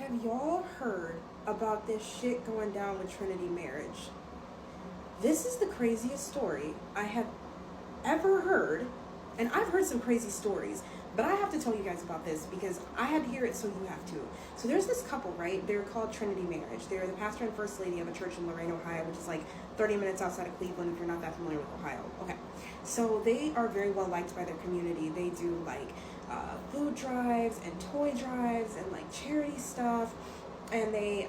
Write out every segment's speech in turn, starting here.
Have y'all heard about this shit going down with Trinity Marriage? This is the craziest story I have ever heard, and I've heard some crazy stories, but I have to tell you guys about this because I had to hear it, so you have to. So there's this couple, right? They're called Trinity Marriage. They're the pastor and first lady of a church in Lorain, Ohio, which is like 30 minutes outside of Cleveland if you're not that familiar with Ohio. Okay, so they are very well liked by their community. They do like food drives and toy drives and like charity stuff, and they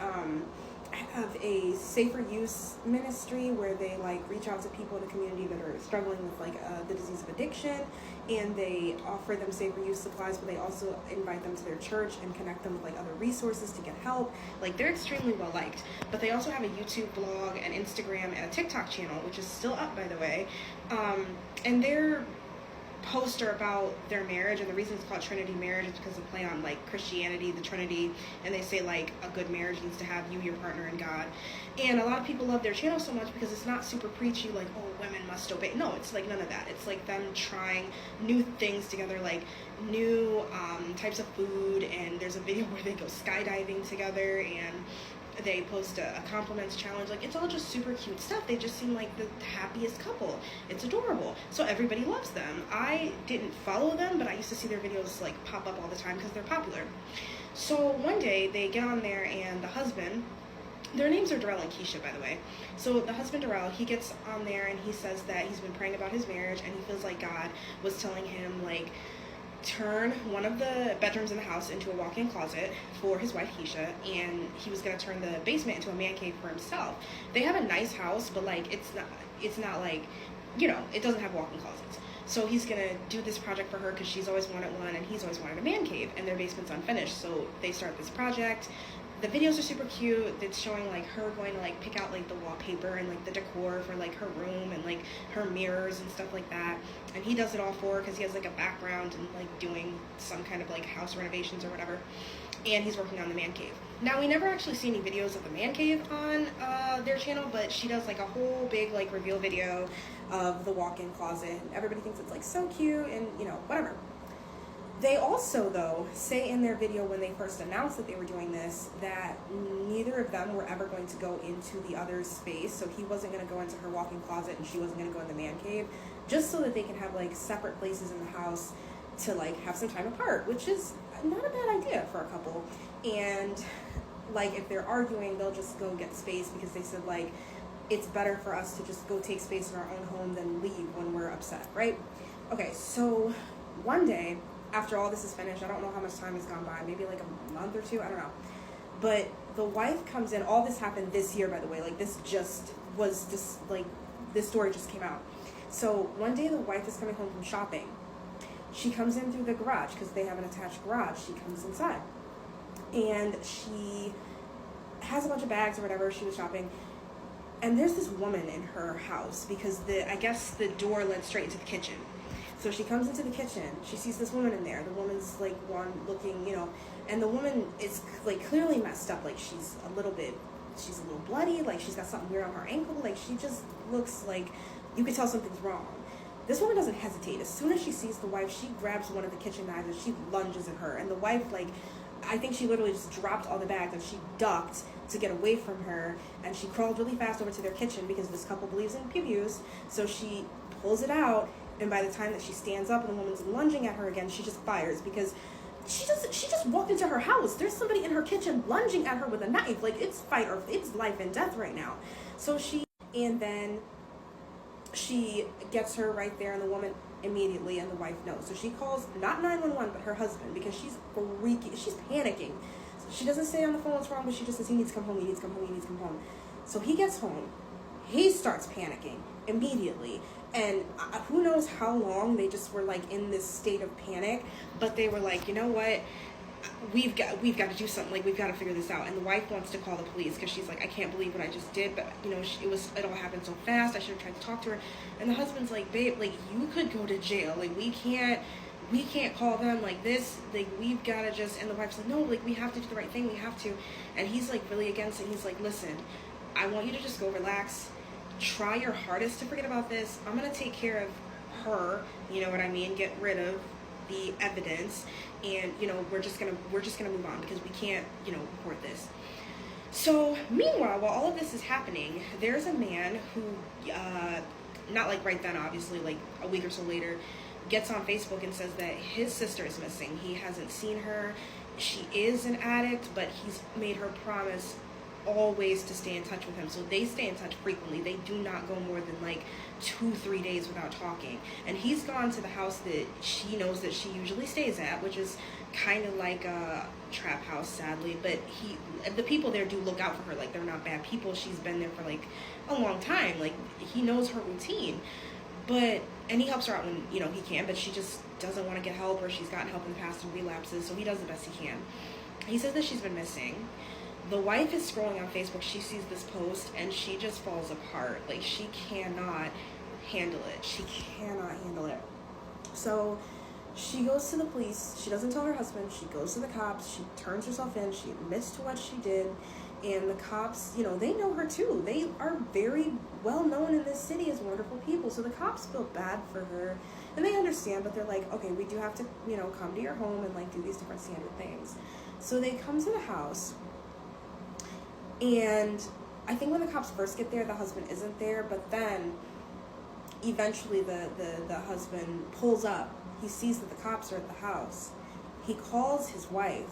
have a safer use ministry where they like reach out to people in the community that are struggling with like the disease of addiction, and they offer them safer use supplies, but they also invite them to their church and connect them with like other resources to get help. Like, they're extremely well liked. But they also have a YouTube blog, an Instagram, and a TikTok channel, which is still up, by the way. And their posts are about their marriage, and the reason it's called Trinity Marriage is because they play on like Christianity, the Trinity, and they say like a good marriage needs to have you, your partner, and God. And a lot of people love their channel so much because it's not super preachy, like, oh, women must obey. No, it's like none of that. It's like them trying new things together, like new types of food, and there's a video where they go skydiving together, and they post a compliments challenge. Like, it's all just super cute stuff. They just seem like the happiest couple. It's adorable. So everybody loves them. I didn't follow them, but I used to see their videos like pop up all the time because they're popular. So one day they get on there, and the husband, their names are Darrell and Keisha, by the way. So the husband, Darrell, he gets on there and he says that he's been praying about his marriage, and he feels like God was telling him, like, turn one of the bedrooms in the house into a walk-in closet for his wife Keisha, and he was going to turn the basement into a man cave for himself. They have a nice house, but like it's not like, you know, it doesn't have walk-in closets. So he's going to do this project for her because she's always wanted one, and he's always wanted a man cave, and their basement's unfinished. So they start this project. The videos are super cute. It's showing like her going to like pick out like the wallpaper and like the decor for like her room and like her mirrors and stuff like that. And he does it all for her because he has like a background in like doing some kind of like house renovations or whatever. And he's working on the man cave. Now, we never actually see any videos of the man cave on their channel, but she does like a whole big like reveal video of the walk-in closet, and everybody thinks it's like so cute, and you know, whatever. They also, though, say in their video when they first announced that they were doing this that neither of them were ever going to go into the other's space. So he wasn't going to go into her walk-in closet, and she wasn't going to go in the man cave, just so that they can have like separate places in the house to like have some time apart, which is not a bad idea for a couple. And like, if they're arguing, they'll just go get space, because they said like it's better for us to just go take space in our own home than leave when we're upset, right? Okay, so one day, after all this is finished, I don't know how much time has gone by, maybe like a month or two, I don't know. But the wife comes in, all this happened this year, by the way, like this story just came out. So one day the wife is coming home from shopping. She comes in through the garage, because they have an attached garage. She comes inside, and she has a bunch of bags or whatever. She was shopping, and there's this woman in her house, because I guess the door led straight into the kitchen. So she comes into the kitchen, she sees this woman in there. The woman's like one looking, you know, and the woman is like clearly messed up. Like, she's a little bloody, like she's got something weird on her ankle. Like, she just looks like you could tell something's wrong. This woman doesn't hesitate. As soon as she sees the wife, she grabs one of the kitchen knives and she lunges at her. And the wife, like, I think she literally just dropped all the bags and she ducked to get away from her. And she crawled really fast over to their kitchen, because this couple believes in pew-pews. So she pulls it out. And by the time that she stands up and the woman's lunging at her again, she just fires, because she just walked into her house. There's somebody in her kitchen lunging at her with a knife. Like, it's life and death right now. So and then she gets her right there, and the woman immediately, and the wife knows. So she calls not 911, but her husband, because she's freaking, she's panicking. She doesn't say on the phone what's wrong, but she just says he needs to come home, he needs to come home, he needs to come home. So he gets home. He starts panicking immediately. And who knows how long they just were like in this state of panic, but they were like, you know what, we've got to do something. Like, we've got to figure this out. And the wife wants to call the police, because she's like, I can't believe what I just did, but you know, it all happened so fast. I should have tried to talk to her. And the husband's like, babe, like, you could go to jail. Like, we can't call them like this. Like, we've got to just. And the wife's like, no, like, we have to do the right thing. We have to. And he's like really against it. He's like, listen, I want you to just go relax. Try your hardest to forget about this. I'm going to take care of her, you know what I mean? Get rid of the evidence, and we're just gonna move on because we can't report this. So meanwhile, while all of this is happening, there's a man who not like right then, obviously, like a week or so later, gets on Facebook and says that his sister is missing. He hasn't seen her. She is an addict, but he's made her promise always to stay in touch with him. So they stay in touch frequently. They do not go more than like 2-3 days without talking. And he's gone to the house that she knows that she usually stays at, which is kind of like a trap house, sadly. But the people there do look out for her. Like, they're not bad people. She's been there for like a long time. Like, he knows her routine. And he helps her out when, he can, but she just doesn't want to get help, or she's gotten help in the past and relapses, so he does the best he can. He says that she's been missing. The wife is scrolling on Facebook. She sees this post, and she just falls apart. Like, she cannot handle it. She cannot handle it. So she goes to the police. She doesn't tell her husband. She goes to the cops. She turns herself in. She admits to what she did. And the cops, they know her too. They are very well known in this city as wonderful people. So the cops feel bad for her. And they understand, but they're like, okay, we do have to, come to your home and like do these different standard things. So they come to the house. And I think when the cops first get there, the husband isn't there. But then eventually the husband pulls up. He sees that the cops are at the house. He calls his wife.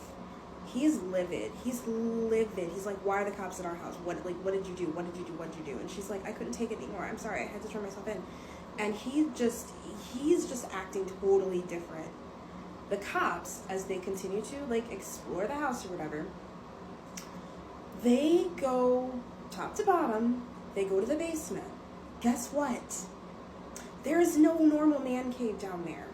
He's livid. He's like, why are the cops at our house? What did you do? What did you do? What did you do? And she's like, I couldn't take it anymore. I'm sorry. I had to turn myself in. And he's just acting totally different. The cops, as they continue to like explore the house or whatever, they go top to bottom. They go to the basement. Guess what? There is no normal man cave down there.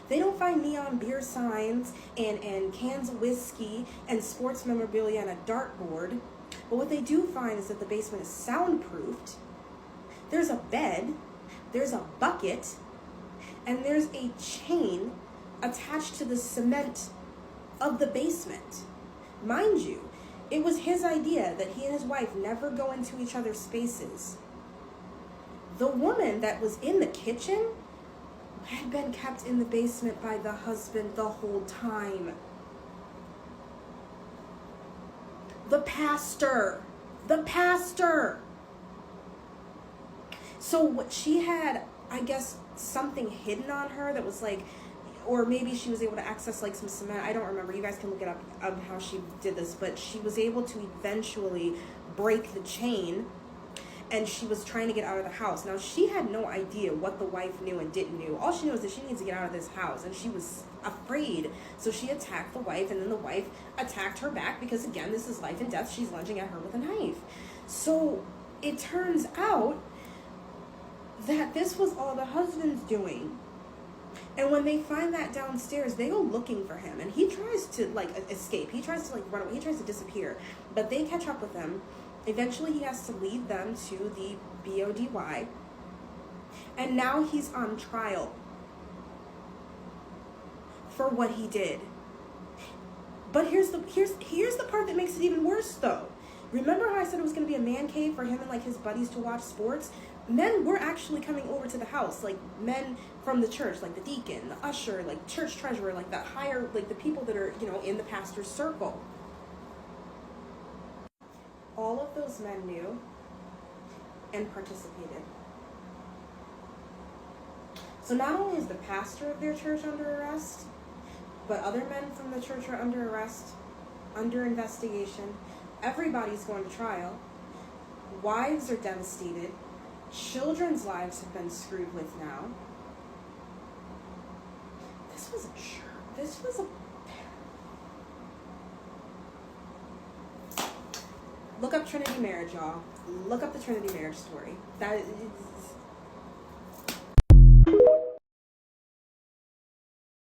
They don't find neon beer signs and cans of whiskey and sports memorabilia and a dartboard. But what they do find is that the basement is soundproofed. There's a bed, there's a bucket, and there's a chain attached to the cement of the basement. Mind you, it was his idea that he and his wife never go into each other's spaces. The woman that was in the kitchen had been kept in the basement by the husband the whole time. The pastor. So what she had, I guess, something hidden on her that was like, or maybe she was able to access like some cement. I don't remember. You guys can look it up how she did this, but she was able to eventually break the chain. And she was trying to get out of the house. Now, she had no idea what the wife knew and didn't know. All she knew is that she needs to get out of this house. And she was afraid. So she attacked the wife. And then the wife attacked her back. Because, again, this is life and death. She's lunging at her with a knife. So it turns out that this was all the husband's doing. And when they find that downstairs, they go looking for him. And he tries to, like, escape. He tries to, like, run away. He tries to disappear. But they catch up with him. Eventually, he has to lead them to the BODY, and now he's on trial for what he did. But here's the part that makes it even worse, though. Remember how I said it was going to be a man cave for him and like his buddies to watch sports? Men were actually coming over to the house, like men from the church, like the deacon, the usher, like church treasurer, like that higher, like the people that are in the pastor's circle. All of those men knew and participated. So not only is the pastor of their church under arrest, but other men from the church are under arrest, under investigation. Everybody's going to trial. Wives are devastated. Children's lives have been screwed with now. This was a Look up Trinity Marriage, y'all. Look up the Trinity Marriage story.